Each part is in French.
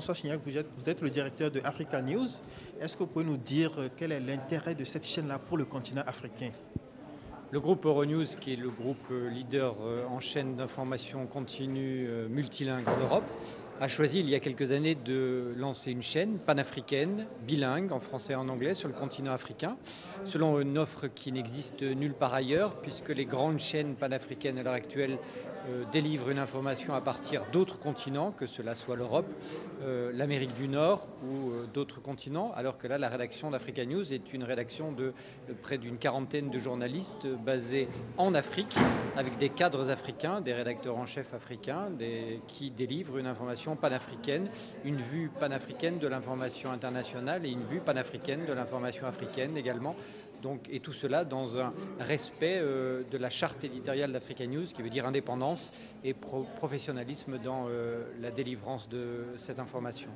François Chignac, vous êtes le directeur de Africa News. Est-ce que vous pouvez nous dire quel est l'intérêt de cette chaîne-là pour le continent africain? Le groupe Euronews, qui est le groupe leader en chaîne d'information continue multilingue en Europe, a choisi il y a quelques années de lancer une chaîne panafricaine, bilingue, en français et en anglais, sur le continent africain, selon une offre qui n'existe nulle part ailleurs, puisque les grandes chaînes panafricaines à l'heure actuelle délivrent une information à partir d'autres continents, que cela soit l'Europe, l'Amérique du Nord ou d'autres continents, alors que là, la rédaction d'Africa News est une rédaction de près d'une quarantaine de journalistes basés en Afrique, avec des cadres africains, des rédacteurs en chef africains, qui délivrent une information panafricaine, une vue panafricaine de l'information internationale et une vue panafricaine de l'information africaine également. Donc, et tout cela dans un respect de la charte éditoriale d'Africa News, qui veut dire indépendance et professionnalisme dans la délivrance de cette information.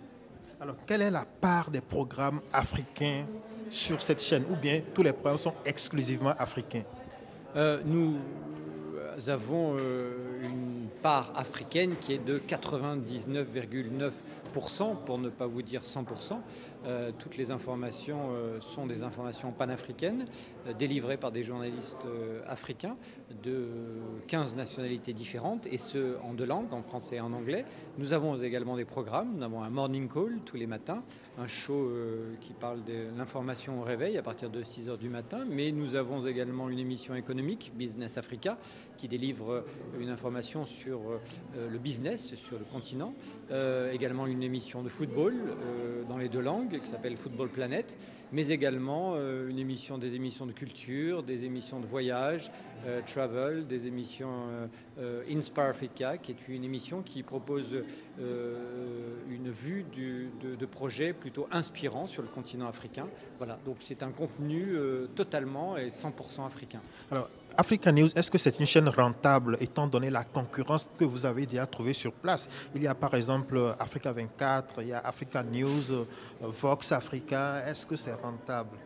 Alors, quelle est la part des programmes africains sur cette chaîne? Ou bien tous les programmes sont exclusivement africains? Nous avons une part africaine qui est de 99,9%, pour ne pas vous dire 100%. Toutes les informations sont des informations panafricaines, délivrées par des journalistes africains de 15 nationalités différentes, et ce en deux langues, en français et en anglais. Nous avons également des programmes. Nous avons un morning call tous les matins, un show qui parle de l'information au réveil à partir de 6 heures du matin, mais nous avons également une émission économique, Business Africa, qui délivre une information sur le business sur le continent, également une émission de football dans les deux langues qui s'appelle Football Planet, mais également des émissions de culture, des émissions de voyage, travel, des émissions Inspire Africa, qui est une émission qui propose une vue de projets plutôt inspirants sur le continent africain. Voilà, donc c'est un contenu totalement et 100% africain. Alors, Africa News, est-ce que c'est une chaîne rentable étant donné la concurrence que vous avez déjà trouvée sur place? Il y a par exemple Africa 24, il y a Africa News, Vox Africa. Est-ce que c'est rentable?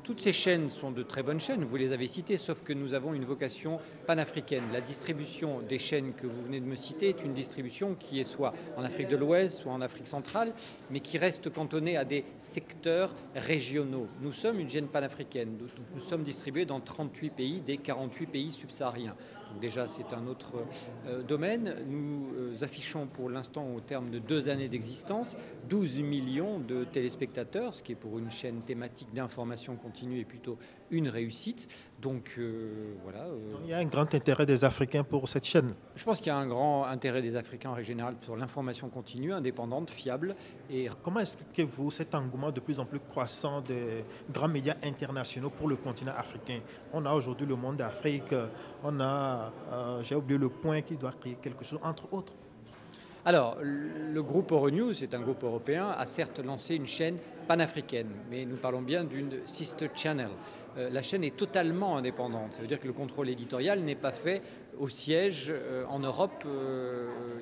Toutes ces chaînes sont de très bonnes chaînes, vous les avez citées, sauf que nous avons une vocation panafricaine. La distribution des chaînes que vous venez de me citer est une distribution qui est soit en Afrique de l'Ouest, soit en Afrique centrale, mais qui reste cantonnée à des secteurs régionaux. Nous sommes une chaîne panafricaine. Nous sommes distribués dans 38 pays des 48 pays subsahariens. Donc déjà, c'est un autre domaine. Nous affichons pour l'instant, au terme de 2 années d'existence, 12 millions de téléspectateurs, ce qui est pour une chaîne thématique d'information continue et plutôt une réussite. Donc voilà. Il y a un grand intérêt des Africains pour cette chaîne. Je pense qu'il y a un grand intérêt des Africains en règle générale pour l'information continue, indépendante, fiable. Et comment expliquez-vous cet engouement de plus en plus croissant des grands médias internationaux pour le continent africain? On a aujourd'hui le Monde d'Afrique, on a, j'ai oublié le point qui doit créer quelque chose, entre autres. Alors, le groupe Euronews, c'est un groupe européen, a certes lancé une chaîne panafricaine, mais nous parlons bien d'une sister channel. La chaîne est totalement indépendante. Ça veut dire que le contrôle éditorial n'est pas fait au siège. En Europe,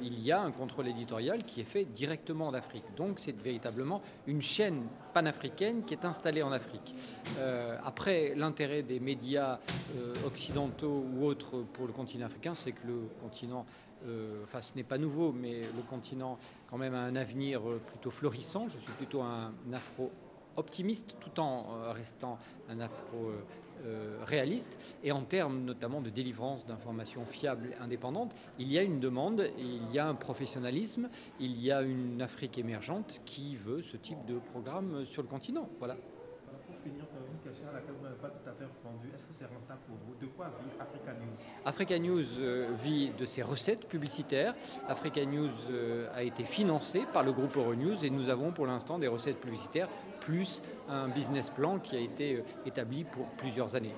il y a un contrôle éditorial qui est fait directement en Afrique. Donc c'est véritablement une chaîne panafricaine qui est installée en Afrique. Après, l'intérêt des médias occidentaux ou autres pour le continent africain, c'est que le continent, enfin ce n'est pas nouveau, mais le continent quand même a un avenir plutôt florissant. Je suis plutôt un afro-optimiste tout en restant un afro-réaliste. Et en termes notamment de délivrance d'informations fiables et indépendantes, il y a une demande, il y a un professionnalisme, il y a une Afrique émergente qui veut ce type de programme sur le continent. Voilà. Pour finir, une question à laquelle vous n'avez pas tout à fait répondu. Est-ce que c'est rentable pour vous? De quoi vit Africa News? Africa News vit de ses recettes publicitaires. Africa News a été financé par le groupe Euronews et nous avons pour l'instant des recettes publicitaires plus un business plan qui a été établi pour plusieurs années.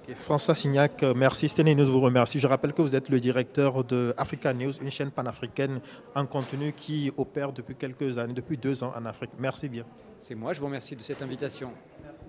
Okay. François Chignac, merci. Steny News vous remercie. Je rappelle que vous êtes le directeur de Africa News, une chaîne panafricaine en continu qui opère depuis quelques années, depuis 2 ans en Afrique. Merci bien. C'est moi, je vous remercie de cette invitation. Merci.